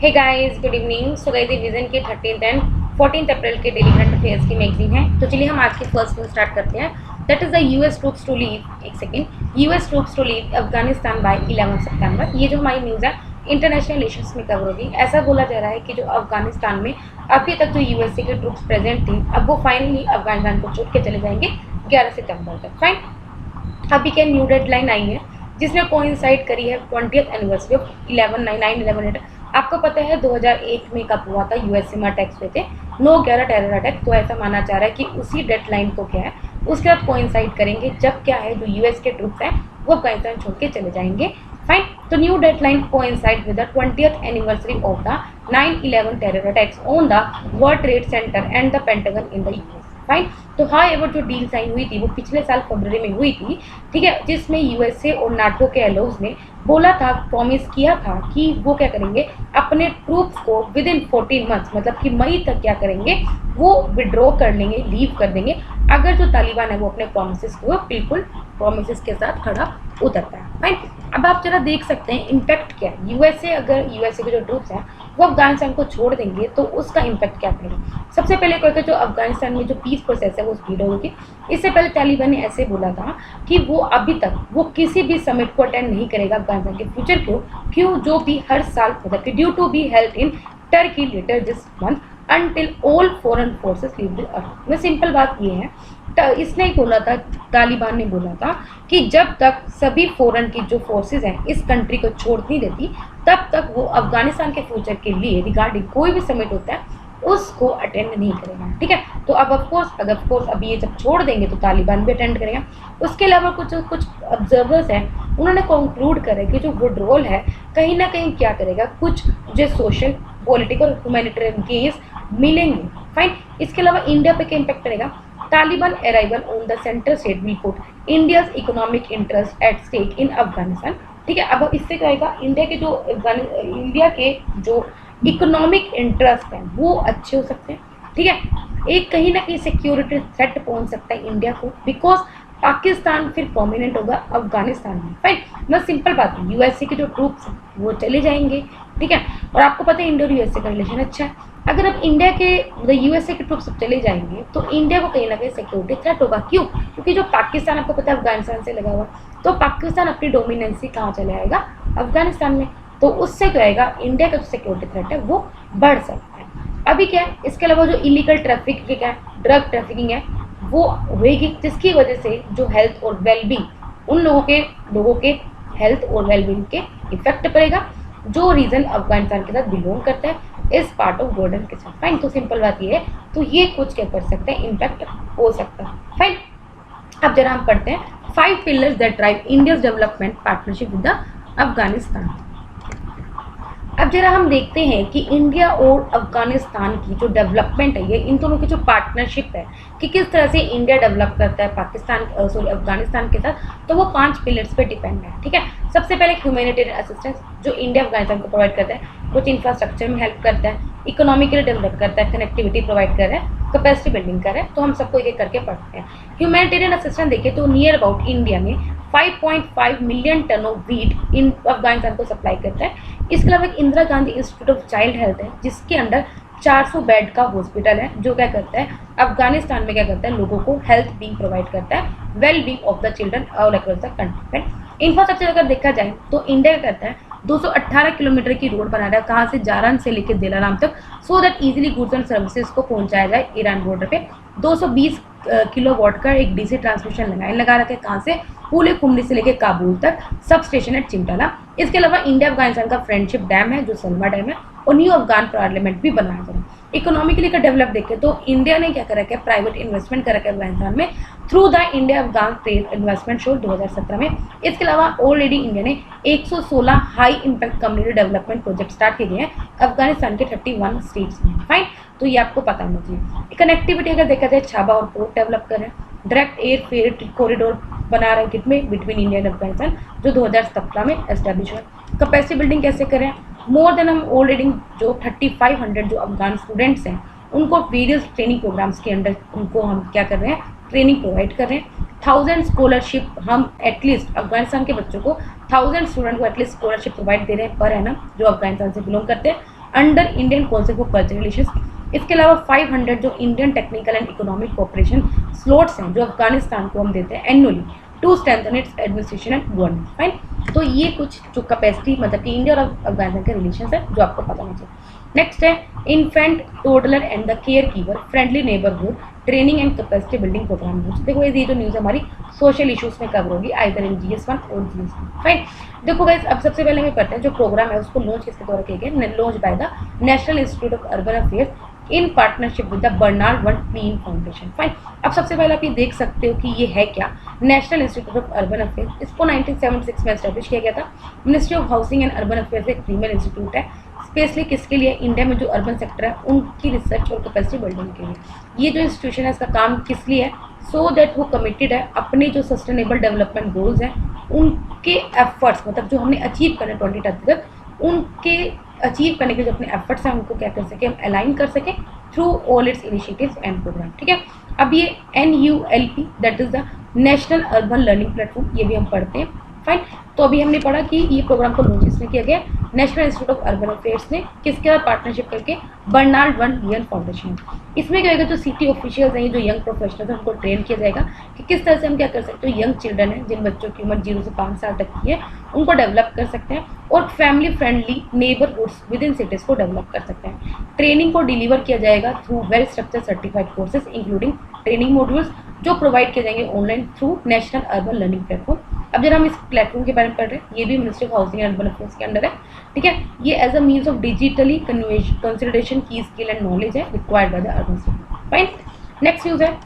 हे guys, good evening. So guys, revision की 13th and 14th April के daily current affairs की magazine है। तो चलिए हम आज के फर्स्ट न्यूज स्टार्ट करते हैं। That is the US troops to leave, एक second, US troops to leave Afghanistan by 11 सितंबर। ये जो हमारी न्यूज़ है इंटरनेशनल इश्यूज में कवर होगी। ऐसा बोला जा रहा है कि जो अफगानिस्तान में अभी तक जो यूएसए के ट्रूप्स प्रेजेंट थे, अब वो फाइनली अफगानिस्तान को छोड़ के चले जाएंगे 11 सितंबर तक। फाइन, अभी क्या न्यू डेडलाइन आई है जिसने कोइंसाइड करी है 20th एनिवर्सरी ऑफ 11/9/11। आपको पता है 2001 में कब हुआ था यूएसए में अटैक्स हुए थे, 9/11 टेरर अटैक। तो ऐसा माना जा रहा है कि उसी डेडलाइन को क्या है उसके साथ कोइंसाइड करेंगे जब क्या है जो यूएस के ट्रूप्स हैं वो अफगानिस्तान छोड़ के चले जाएंगे। फाइन, तो new deadline coincide with the 20th anniversary of the 9/11 terror attacks on the world trade centre and the pentagon in the US. Fine, तो हाँ एवर जो डील साइन हुई थी वो पिछले साल फरवरी में हुई थी, ठीक है, जिसमें यूएसए और नाटो के एलोज ने बोला था, प्रॉमिस किया था कि वो क्या करेंगे, अपने ट्रूप्स को विद इन 14 मंथ्स, मतलब कि मई तक क्या करेंगे, वो विड्रॉ कर लेंगे, लीव कर देंगे, अगर जो तालिबान है वो अपने प्रोमिस को बिल्कुल प्रोमिस के साथ खड़ा उतरता है। फाइन, अब आप जरा देख सकते हैं इम्पैक्ट क्या है। यूएसए, अगर यूएसए के जो ट्रूप्स हैं वो अफगानिस्तान को छोड़ देंगे तो उसका इम्पैक्ट क्या पड़ेगा। सबसे पहले कहकर जो अफगानिस्तान में जो पीस प्रोसेस है वो स्पीड होगी। इससे पहले तालिबान ने ऐसे बोला था कि वो अभी तक वो किसी भी समिट को अटेंड नहीं करेगा अफगानिस्तान के फ्यूचर को, क्यों, जो भी हर साल होता है, due to be held in Turkey later this month until all foreign forces leave the earth. में सिंपल बात ये है, इसने बोला था, तालिबान ने बोला था कि जब तक सभी फॉरेन की जो फोर्सेस हैं इस कंट्री को छोड़ नहीं देती तब तक वो अफगानिस्तान के फ्यूचर के लिए रिगार्डिंग कोई भी समिट होता है उसको अटेंड नहीं करेगा। ठीक है, तो अब ऑफकोर्स अभी ये जब छोड़ देंगे तो तालिबान भी अटेंड करेगा। उसके अलावा कुछ ऑब्जर्वर्स हैं, उन्होंने कंक्लूड करा कि जो विड्रॉल है कहीं ना कहीं क्या करेगा, कुछ जो सोशल, पॉलिटिकल, ह्यूमैनिटेरियन गेन्स मिलेंगे। फाइन, इसके अलावा इंडिया पे क्या इम्पैक्ट करेगा। Taliban arrival on the centre stage will put India's economic interest at stake in Afghanistan. ठीक है, अब इससे क्या होगा, इंडिया के जो इकोनॉमिक इंटरेस्ट हैं वो अच्छे हो सकते हैं। ठीक है, एक कहीं ना कहीं सिक्योरिटी थ्रेट पहुंच सकता है इंडिया को, बिकॉज पाकिस्तान फिर प्रोमिनेंट होगा अफगानिस्तान में। फाइन, ना सिंपल बात है, यूएसए के जो ट्रूप्स हैं वो चले जाएंगे। ठीक है, और आपको पता है इंडिया और यूएसए का रिलेशन अच्छा है। अगर अब इंडिया के यूएसए के ट्रूप्स चले जाएंगे तो इंडिया को कहीं ना कहीं सिक्योरिटी थ्रेट होगा। क्यों? क्योंकि जो पाकिस्तान, आपको पता है अफगानिस्तान से लगा हुआ, तो पाकिस्तान अपनी डोमिनेंसी कहाँ चले आएगा, अफगानिस्तान में। तो उससे क्या आएगा, इंडिया का जो सिक्योरिटी थ्रेट है वो बढ़ सकता है। अभी क्या है, इसके अलावा जो इलीगल ट्रैफिक क्या है, ड्रग ट्रैफिकिंग है, वो होएगी, जिसकी वजह से जो हेल्थ और वेलबींग, उन लोगों के हेल्थ और वेलबींग के इफेक्ट पड़ेगा जो रीजन अफगानिस्तान के साथ बिलोंग करता है इस पार्ट ऑफ बॉर्डर के साथ। फाइन, तो सिंपल बात ये है, तो ये कुछ क्या कर सकते हैं, इम्पैक्ट हो सकता है। फाइन, अब जरा हम पढ़ते हैं 5 pillars that drive India's development partnership with the Afghanistan. अब जरा हम देखते हैं कि इंडिया और अफगानिस्तान की जो डेवलपमेंट है, ये इन दोनों की जो पार्टनरशिप है कि किस तरह से इंडिया डेवलप करता है अफगानिस्तान के साथ, तो वो 5 पिलर्स पे डिपेंड है। ठीक है, सबसे पहले ह्यूमैनिटेरियन असिस्टेंस जो इंडिया अफगानिस्तान को प्रोवाइड करता है, कुछ इंफ्रास्ट्रक्चर में हेल्प करता है, इकोनॉमिकली डेवलप करता है, कनेक्टिविटी प्रोवाइड कर रहा है, कैपेसिटी बिल्डिंग कर रहा है। तो हम सबको एक एक करके पढ़ते हैं। ह्यूमैनिटेरियन असिस्टेंस देखिए तो नियर अबाउट इंडिया में 5.5 मिलियन टन ऑफ वीट इन अफगानिस्तान को सप्लाई करता है। इसके अलावा एक Indira Gandhi institute of child health है जिसके अंडर 400 बेड का हॉस्पिटल है, जो क्या करता है, अफगानिस्तान में क्या करता है, लोगों को हेल्थ बीइंग प्रोवाइड करता है, well being of the children all across the country. Infrastructure अगर देखा जाए तो इंडिया क्या करता है, 218 किलोमीटर की रोड बना रहा है, कहाँ से, जारान से लेकर दिलाराम तक, so that easily goods and services को पहुंचाया जाए ईरान बॉर्डर पे। 220 किलोवाट का एक डीसी ट्रांसमिशन लाइन लगा रखे, कहाँ से, पूले कुमरी से लेकर काबुल तक, सब स्टेशन एट चिमटाला। इसके अलावा इंडिया अफगानिस्तान का फ्रेंडशिप डैम है जो सलमा डैम है, और न्यू अफगान पार्लियामेंट भी बनाया जा रहा है। इकोनॉमिकली का डेवलप देखें तो इंडिया ने क्या करा है, प्राइवेट इन्वेस्टमेंट करा है अफगानिस्तान में through the India Afghan trade investment show 2017 में। इसके अलावा ऑलरेडी इंडिया ने 116 high impact community development project start किए हैं अफगानिस्तान के 31 स्टेट्स में। फाइन, तो ये आपको पता होना चाहिए। कनेक्टिविटी अगर देखा जाए, छाबा और पोर्ट डेवलप कर रहे हैं, डायरेक्ट एयर फेयर कॉरिडोर बना रहे हैं कितने, बिटवीन इंडिया एंड अफगानिस्तान, जो 2017 में एस्टेब्लिश हुआ। कैपेसिटी बिल्डिंग कैसे करें, मोर देन हम ऑलरेडी जो 3500 जो अफगान स्टूडेंट्स हैं उनको वेरियस ट्रेनिंग प्रोग्राम्स के अंडर उनको हम क्या कर रहे हैं, ट्रेनिंग प्रोवाइड कर रहे हैं। 1000 स्कॉलरशिप हम एटलीस्ट अफगानिस्तान के बच्चों को 1000 स्टूडेंट को एटलीस्ट स्कॉलरशिप प्रोवाइड दे रहे हैं पर एनम, जो अफगानिस्तान से बिलोंग करते हैं। Under Indian Council for Cultural Relations. इसके अलावा 500 जो Indian technical and economic cooperation slots हैं जो अफगानिस्तान को हम देते हैं annually to strengthen its administration and government. Fine, तो ये कुछ जो कैपेसिटी मतलब कि इंडिया और अफगानिस्तान के रिलेशन है जो आपको पता होना चाहिए। नेक्स्ट है infant toddler and the care keeper friendly neighbourhood training and capacity building programme. देखो ये जो न्यूज़ हमारी सोशल इश्यूज में कवर होगी आइदर इन GS1 और GS2। फाइन, देखो गाइस अब सबसे पहले हमें पढ़ते हैं जो प्रोग्राम है उसको लॉन्च किसके द्वारा किया गया, launch by the National Institute of Urban Affairs in partnership with the Bernard one clean foundation. Fine, अब सबसे पहले आप ये देख सकते हो कि ये है क्या, national Institute of Urban affairs. इसको 1976 में एस्टेब्लिश किया गया था। Ministry of housing and urban affairs एक फीमेल इंस्टीट्यूट है, स्पेशली किसके लिए, इंडिया में जो अर्बन सेक्टर है उनकी रिसर्च और कैपेसिटी बिल्डिंग के लिए। ये जो इंस्टीट्यूशन है इसका काम किस लिए है, सो दैट वो कमिटेड है अपने जो सस्टेनेबल डेवलपमेंट गोल्स हैं उनके एफर्ट्स मतलब जो हमने अचीव करने 2030 तक उनके अचीव करने के जो अपने एफर्ट्स हैं उनको क्या कर सके, हम अलाइन कर सकें through all its initiatives and programme. ठीक है, अब ये NULP that is the National Urban Learning Platform, ये भी हम पढ़ते हैं। फाइन, तो अभी हमने पढ़ा कि ये प्रोग्राम को लॉन्च इसमें किया गया national Institute of Urban affairs ने किसके साथ पार्टनरशिप करके, बर्नार्ड वन लीयन फाउंडेशन। इसमें क्या होगा, जो सिटी ऑफिशियल्स हैं, जो यंग प्रोफेशनल्स हैं, उनको ट्रेन किया जाएगा कि किस तरह से हम क्या कर सकते हैं, यंग चिल्ड्रन है जिन बच्चों की उम्र 0 से 5 साल तक की है उनको डेवलप कर सकते हैं और family friendly neighbourhoods with in cities को डेवलप कर सकते हैं। ट्रेनिंग को डिलीवर किया जाएगा through well structure certified courses including training modules जो प्रोवाइड किए जाएंगे online through national Urban Learning platform. अब जब हम इस प्लेटफॉर्म के बारे में पढ़ रहे हैं, ये भी ministry of housing and urban affairs के अंडर है। ठीक है, ये as a means of digitally consideration की स्किल एंड नॉलेज है required by the urban city. Fine, next news है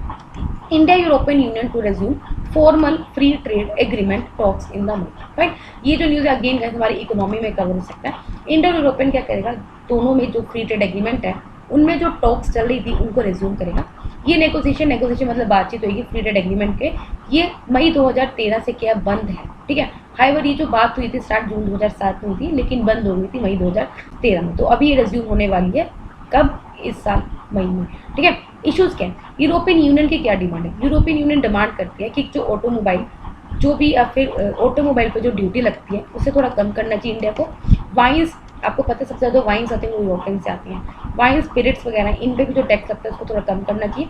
India European Union to resume formal free trade agreement talks in the month. Fine, ये जो news है again हमारी economy में cover हो सकता है। इंडिया और यूरोपियन क्या करेगा, दोनों में जो फ्री ट्रेड एग्रीमेंट है उनमें जो टॉक्स चल रही थी उनको रेज्यूम करेगा। ये नेगोशिएशन मतलब बातचीत होगी फ्री ट्रेड एग्रीमेंट के, ये मई 2013 से क्या बंद है। ठीक है, हाईवर ये जो बात हुई थी स्टार्ट जून 2007 में हुई थी लेकिन बंद हो गई थी मई 2013 में। तो अभी ये रेज्यूम होने वाली है कब, इस साल मई में। ठीक है, इश्यूज़ क्या है, यूरोपियन यूनियन की क्या डिमांड है, यूरोपियन यूनियन डिमांड करती है कि जो ऑटोमोबाइल जो भी या फिर ऑटोमोबाइल पर जो ड्यूटी लगती है उसे थोड़ा कम करना चाहिए इंडिया को। वाइन्स, आपको पता है सबसे ज़्यादा वाइन्स आते हैं वो यूरोपियन से आती हैं, वाइन स्पिरिट्स वगैरह इन पे भी जो टैक्स लगता है उसको थोड़ा कम करना चाहिए।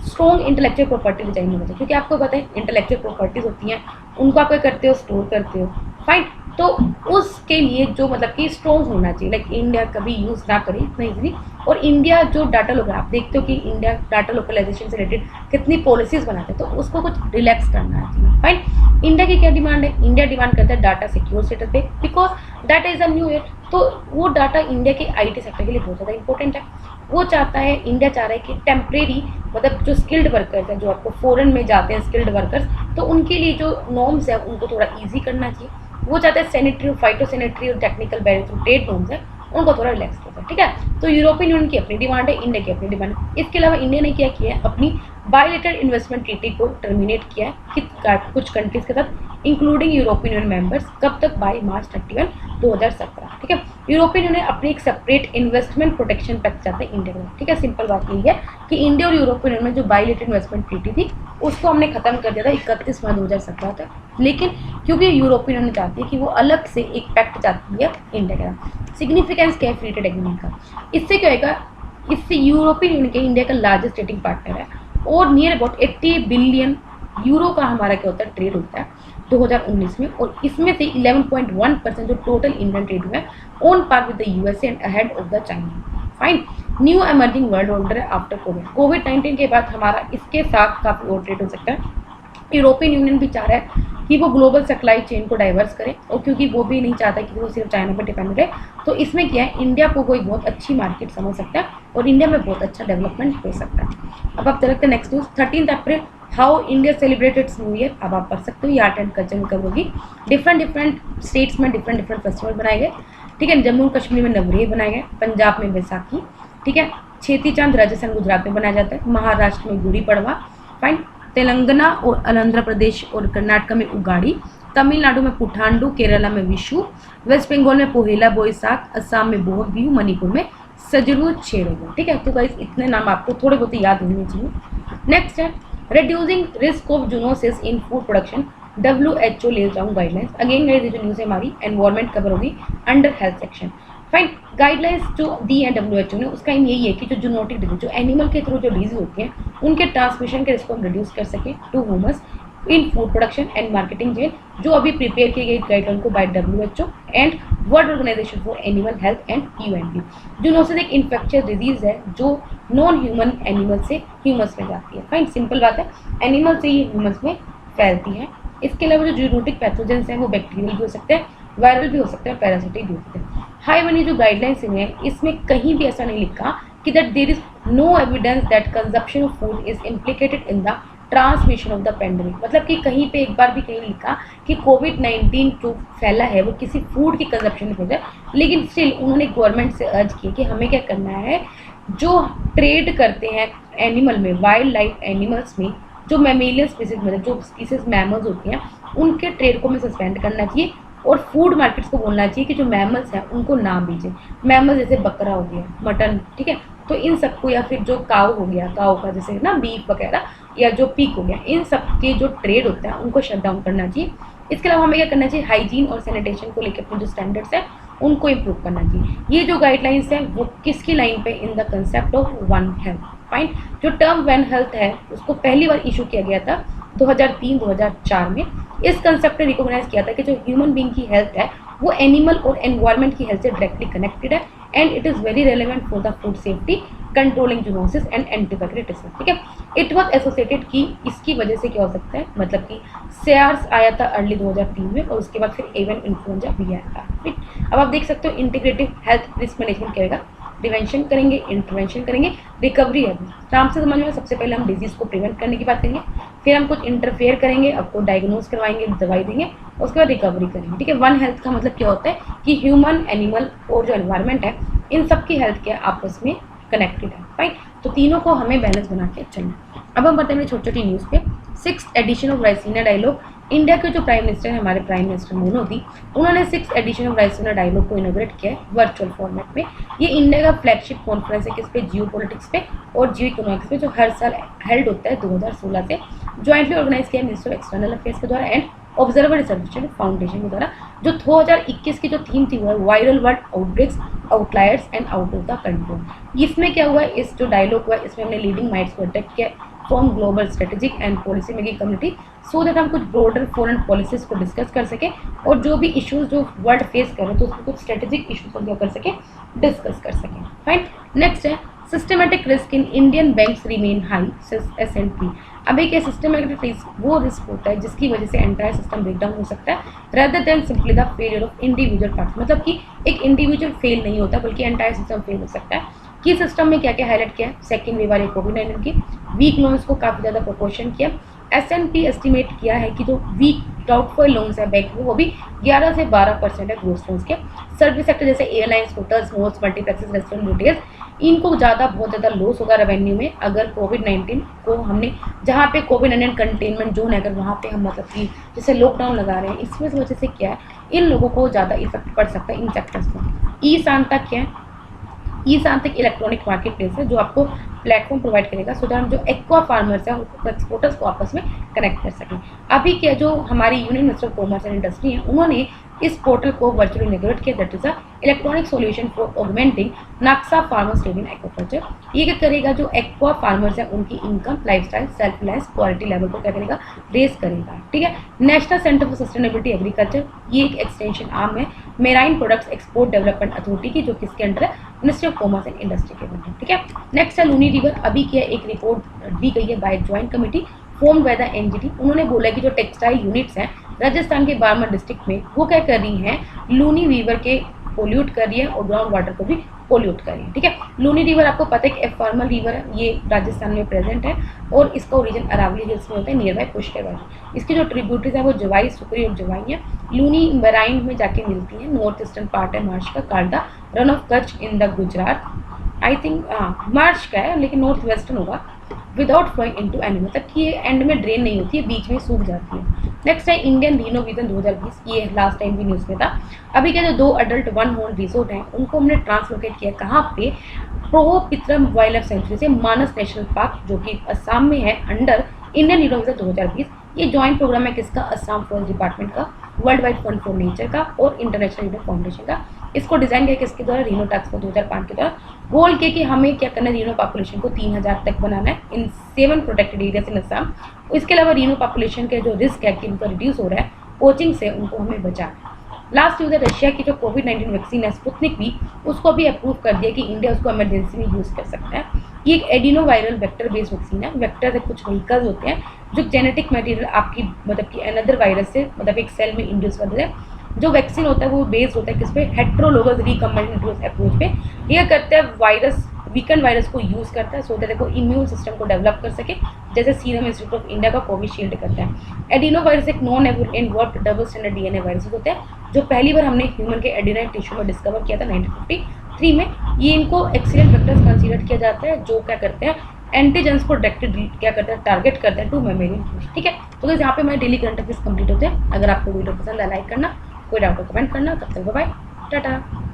स्ट्रॉन्ग इंटेलेक्चुअल प्रॉपर्टी डिजाइन होना चाहिए क्योंकि आपको पता है इंटेलेक्चुअल प्रॉपर्टीज होती हैं उनको आप क्या करते हो, स्टोर करते हो। फाइन, तो उसके लिए जो मतलब कि स्ट्रॉन्ग होना चाहिए, लाइक इंडिया कभी यूज़ ना करे इतना ईजिली। और इंडिया जो डाटा लोकल, आप देखते हो कि इंडिया डाटा लोकलाइजेशन से रिलेटेड कितनी पॉलिसीज़ बनाते हैं तो उसको कुछ रिलैक्स करना चाहिए। फाइन, इंडिया की क्या डिमांड है, इंडिया डिमांड करता है डाटा सिक्योर स्टेटस पे because data is a new air. तो वो डाटा इंडिया के IT सेक्टर के लिए बहुत ज़्यादा इंपॉर्टेंट है। वो चाहता है, इंडिया चाह रहा है कि टेम्परेरी मतलब जो स्किल्ड वर्कर्स हैं जो आपको फॉरेन में जाते हैं स्किल्ड वर्कर्स, तो उनके लिए जो नॉर्म्स है उनको थोड़ा ईजी करना चाहिए। वो चाहते हैं सैनिटरी, फाइटो सैनिटरी और technical barrier through trade norms है उनको थोड़ा रिलैक्स करता है। ठीक है, तो यूरोपियन यूनियन की अपनी डिमांड है, इंडिया की अपनी डिमांड है। इसके अलावा इंडिया ने क्या किया है, अपनी बायलेटरल इन्वेस्टमेंट ट्रीटी को टर्मिनेट किया है कुछ कंट्रीज के साथ इंक्लूडिंग यूरोपियन यूनियन मेंबर्स, कब तक, बाय मार्च 31, 2017। ठीक है, यूरोपियन यूनियन अपनी एक सेपरेट इन्वेस्टमेंट प्रोटेक्शन पैक्ट चाहते हैं इंडिया में। ठीक है, सिंपल बात यही है कि इंडिया और यूरोपियन यूनियन में जो बायलेटरल इन्वेस्टमेंट ट्रीटी थी उसको हमने खत्म कर दिया था 31 मार्च 2017 तक, लेकिन क्योंकि यूरोपियन यूनियन चाहती है कि वो अलग से एक पैक्ट चाहती है इंडिया के साथ। सिग्निफिकेंस क्या है फ्री ट्रेड एग्रीमेंट का, इससे क्या होगा, इससे यूरोपियन यूनियन के इंडिया का लार्जेस्ट ट्रेडिंग पार्टनर है और नियर अबाउट 80 बिलियन यूरो का हमारा क्या होता है ट्रेड होता है 2019 में, और इसमें से 11.1% जो टोटल इंडियन ट्रेड हुआ है on par with the USA and ahead of the China. Fine, new emerging world order है आफ्टर कोविड-19 के बाद हमारा इसके साथ काफ़ी और ट्रेड हो सकता है। यूरोपियन यूनियन भी चाह रहा है कि वो ग्लोबल सप्लाई चेन को डाइवर्स करे और क्योंकि वो भी नहीं चाहता कि वो सिर्फ चाइना पर डिपेंड रहे, तो इसमें क्या है, इंडिया को कोई बहुत अच्छी मार्केट समझ सकता है और इंडिया में बहुत अच्छा डेवलपमेंट हो सकता है। अब आप चलते हैं next news, 13 April how India celebrated new year. अब आप पढ़ सकते हो, ये आर्ट एंड कल्चर में कवर होगी। डिफरेंट स्टेट्स में डिफरेंट फेस्टिवल बनाए गए। ठीक है, जम्मू कश्मीर में नवरेह बनाए गए, पंजाब में बैसाखी, ठीक है, छेती चांद राजस्थान गुजरात में बनाया जाता है, महाराष्ट्र में गुड़ी पड़वा, फाइन, तेलंगाना और आंध्र प्रदेश और कर्नाटक में उगाड़ी, तमिलनाडु में पुठांडु, केरला में विशु, वेस्ट बंगाल में पोहेला बोईसाख, असम में बोह बिहू, मणिपुर में सजरू छेड़ो। ठीक है, तो गाइस इतने नाम आपको थोड़े बहुत याद होने चाहिए। नेक्स्ट है reducing risk of zoonosis in food production, WHO lays down guidelines. Again guys ये जो न्यूज़ है हमारी एनवायरमेंट कवर होगी under health section. Fine. Guidelines जो दी है WHO ने, उसका एम यही है कि जो जूनोटिक डिजीज, जो एनिमल के थ्रू जो डिजीज होती हैं, उनके ट्रांसमिशन के रिस्क को हम रिड्यूस कर सकें to humans in food production and marketing chain, जो अभी प्रिपेयर की गई गाइडलाइन को by WHO and World Organisation for Animal Health and UNB। Zoonosis एक इन्फेक्शियस डिजीज है जो नॉन ह्यूमन एनिमल से ह्यूमंस में जाती है। फाइन, सिंपल बात है, एनिमल से ही ह्यूमंस में फैलती है। इसके अलावा जो जूनोटिक पैथोजेंस हैं वो बैक्टीरियल भी हो सकते हैं, वायरल भी हो सकते हैं, पैरासिटिक भी हो सकते हैं। हाई बनी जो गाइडलाइंस हैं, इसमें कहीं भी ऐसा नहीं लिखा कि that there is no evidence that consumption of food is implicated in the transmission of the pandemic. मतलब कि कहीं पे एक बार भी कहीं लिखा कि कोविड-19 जो फैला है वो किसी फूड की कंजप्शन की वजह, लेकिन स्टिल उन्होंने गवर्नमेंट से अर्ज की कि हमें क्या करना है, जो ट्रेड करते हैं एनिमल में, वाइल्ड लाइफ एनिमल्स में, जो मैमेलियन स्पीसीज मतलब जो स्पीसीज मैमल्स होती हैं, उनके ट्रेड को हमें सस्पेंड करना चाहिए और फूड मार्केट्स को बोलना चाहिए कि जो मैमल्स हैं उनको ना बेचें। मैमल्स जैसे बकरा हो गया, मटन, ठीक है, तो इन सबको, या फिर जो काऊ हो गया, काऊ का जैसे ना बीफ वगैरह, या जो पीक हो गया, इन सब के जो ट्रेड होता है उनको शट डाउन करना चाहिए। इसके अलावा हमें क्या करना चाहिए, हाइजीन और सैनिटेशन को लेकर अपने जो स्टैंडर्ड्स हैं उनको इम्प्रूव करना चाहिए। ये जो गाइडलाइंस हैं वो किसकी लाइन पे, in the concept of one health. Fine, जो टर्म वन हेल्थ है उसको पहली बार इशू किया गया था 2003-2004 में। इस कंसेप्ट ने रिकॉग्नाइज किया था कि जो ह्यूमन बीइंग की हेल्थ है वो एनिमल और एनवायरनमेंट की हेल्थ से डायरेक्टली कनेक्टेड है and it is very relevant for the food safety, controlling zoonosis and antibacterial. ठीक है, इट वॉज एसोसिएटेड की इसकी वजह से क्या हो सकता है, मतलब कि SARS आया था अर्ली 2003 में और उसके बाद फिर एवियन इन्फ्लुएंजा भी आया था। ठीक, अब आप देख सकते हो इंटीग्रेटिव हेल्थ रिस्क मैनेजमेंट क्या होगा, प्रिवेंशन करेंगे, इंटरवेंशन करेंगे, रिकवरी है। आराम से समझ में, सबसे पहले हम डिजीज़ को प्रिवेंट करने की बात करेंगे, फिर हम कुछ इंटरफेयर करेंगे, आपको डायग्नोज करवाएंगे, दवाई देंगे, उसके बाद रिकवरी करेंगे। ठीक है, वन हेल्थ का मतलब क्या होता है कि ह्यूमन, एनिमल और जो एनवायरनमेंट है इन सब की हेल्थ क्या आपस में कनेक्टेड है। राइट, तो तीनों को हमें बैलेंस बना के चलना। अब हम बढ़ते हैं छोटी छोटी न्यूज़ पे। 6th edition of Raisina dialogue, India के जो प्राइम मिनिस्टर हैं, हमारे प्राइम मिनिस्टर मोदी, उन्होंने 6th edition of Raisina dialogue को इनोग्रेट किया है वर्चुअल फॉर्मेट में। ये इंडिया का फ्लैगशिप कॉन्फ्रेंस है, किस पे, जियो पॉलिटिक्स पे और जियो इकोनॉमिक्स पे, जो हर साल हेल्ड होता है 2016 से, ज्वाइंटली ऑर्गेनाइज किया मिनिस्टर ऑफ एक्सटर्नल अफेयर्स के द्वारा एंड ऑब्जर्वर रिसर्च फाउंडेशन के द्वारा। जो 2021 की जो थीम थी वो है viral world outbreaks, outliers and out of the control. इसमें क्या हुआ, इस जो डायलॉग हुआ इसमें हमने लीडिंग माइंड्स को अट्रैक्ट किया from global strategic and policy making community, so that हम कुछ ब्रॉडर फॉरेन पॉलिसीज को डिस्कस कर सकें और जो भी इश्यूज जो वर्ल्ड फेस कर रहे हैं तो उसको कुछ स्ट्रेटेजिक इशूज को क्या कर सकें, डिस्कस कर सकें। फाइन, नेक्स्ट है systematic risk in Indian banks remain high, S&P। अब एक सिस्टमेटिक रिस्क वो रिस्क होता है जिसकी वजह से एंटायर सिस्टम ब्रेकडाउन हो सकता है rather than simply the failure of individual parts. मतलब कि एक इंडिविजुअल फेल नहीं होता बल्कि एंटायर सिस्टम फेल हो सकता है। कि सिस्टम में क्या क्या हाईलाइट किया है, सेकेंड वेव वाले कोविड-19 की, वीक लोन्स को काफ़ी ज़्यादा प्रोपोर्शन किया। S&P एस्टिमेट किया है कि जो वीक डाउटफुल लोन्स है बैंक में वो भी 11 से 12% है ग्रोथ लोन्स के। सर्विस सेक्टर जैसे airlines, hotels, malls, multiplexes, restaurant, retail, इनको बहुत ज़्यादा लॉस होगा रेवेन्यू में अगर कोविड-19 को हमने, जहाँ पे कोविड-19 कंटेनमेंट जोन है अगर वहाँ पे हम मतलब कि जैसे लॉकडाउन लगा रहे हैं, इसमें वजह से क्या है इन लोगों को ज़्यादा इफेक्ट पड़ सकता है इन सेक्टर्स में। ई-शांता क्या है, ई-शांता एक इलेक्ट्रॉनिक मार्केट प्लेस है जो आपको प्लेटफॉर्म प्रोवाइड करेगा सो दैट हम जो एक्वा फार्मर्स हैं उसको एक्सपोर्टर्स को आपस में कनेक्ट कर सकें। अभी क्या जो हमारी union minister of commerce and industry है उन्होंने इस पोर्टल को वर्चुअली इनॉग्रेट किया, that is a electronic solution for augmenting NaCSA farmers trading aquaculture. ये क्या करेगा, जो एक्वा फार्मर्स हैं उनकी income, lifestyle, self reliance, quality level को क्या करेगा, रेज करेगा। ठीक है, national centre for sustainability agriculture, ये एक एक्सटेंशन आर्म है marine products export development authority की, जो किसके अंडर है, ministry of commerce and industry के अंदर। ठीक है, नेक्स्ट है लूनी रिवर। अभी क्या एक रिपोर्ट दी गई है by joint committee form by the NGT। उन्होंने बोला कि जो टेक्सटाइल यूनिट्स हैं राजस्थान के बारमर डिस्ट्रिक्ट में वो क्या कर रही हैं, लूनी रिवर के पोल्यूट कर रही है और ग्राउंड वाटर को भी पोल्यूट कर रही है। ठीक है, लूनी रिवर आपको पता है कि एक फॉर्मल रिवर है, ये राजस्थान में प्रेजेंट है और इसका ओरिजिन अरावली हिल्स में होता है नियर बाय पुष्कर वैली। इसकी जो ट्रिब्यूटरीज है वो जवाई, सुकरी और जवाई है। लूनी मेराइन में जाके मिलती है, नॉर्थ ईस्टर्न पार्ट है मार्च का, काल्डा Rann of Kutch in the Gujarat, I think March का है लेकिन नॉर्थ वेस्टर्न होगा, विदाउट फ्लोइंग इनटू एनी, मतलब कि ये एंड में ड्रेन नहीं होती है, बीच में सूख जाती है। नेक्स्ट है इंडियन रीनो विजन 2020, ये लास्ट टाइम भी न्यूज़ में था। अभी के जो 2 अडल्ट 1 हॉर्न रिजोर्ट हैं उनको हमने ट्रांसलोकेट किया कहाँ पे, प्रो पित्रम वाइल्ड लाइफ सेंचुरी से मानस नेशनल पार्क जो कि असम में है, अंडर इंडियन रीनो विजन 2020। ये जॉइंट प्रोग्राम है किसका, असम फॉरेस्ट डिपार्टमेंट का, world wide fund for nature का और इंटरनेशनल यूनियन फाउंडेशन का। इसको डिजाइन किया किसके द्वारा, रीनो टास्क फोर्स 2005 के द्वारा। गोल किया कि हमें क्या करना है, रीनो पॉपुलेशन को 3000 तक बनाना है इन 7 प्रोटेक्टेड एरियाज इन असम। इसके अलावा रीनो पॉपुलेशन के जो रिस्क है कि उनका रिड्यूस हो रहा है पोचिंग से, उनको हमें बचाना है। लास्ट यूज है रशिया की जो कोविड-19 वैक्सीन है स्पुतनिक वी, उसको भी अप्रूव कर दिया कि इंडिया उसको इमरजेंसी में यूज़ कर सकता है। ये एक adeno viral vector based vaccine है। वेक्टर से कुछ व्हीकल्स होते हैं जो जेनेटिक मटेरियल आपकी मतलब कि अनदर वायरस से मतलब एक सेल में इंड्यूस करते हैं। जो वैक्सीन होता है वो बेस्ड होता है किस पे, हेट्रोलोगस रिकम्बिनेंट अप्रोच पे। ये करते हैं वायरस वीकेंड वायरस को यूज़ करता है सो दैट वो इम्यून सिस्टम को डेवलप कर सके, जैसे सीरम इंस्टीट्यूट ऑफ इंडिया का कोविशील्ड करता है। एडिनो वायरस एक non involve double standard DNA virus होते हैं जो पहली बार हमने ह्यूमन के एडिनाइन टिश्यू में डिस्कवर किया था 1953 में। ये इनको एक्सीलेंट वेक्टर्स कंसीडर किया जाता है जो क्या करते हैं, एंटीजेंस को डायरेक्टली क्या करते हैं, टारगेट करते हैं टू मेमोरियल। ठीक है, तो यहाँ पे हमारे डेली करंट अफेयर्स कंप्लीट होते हैं। अगर आपको वीडियो पसंद है लाइक करना, कोई डाउट हो कमेंट करना। तब तक बाय बाय, टाटा।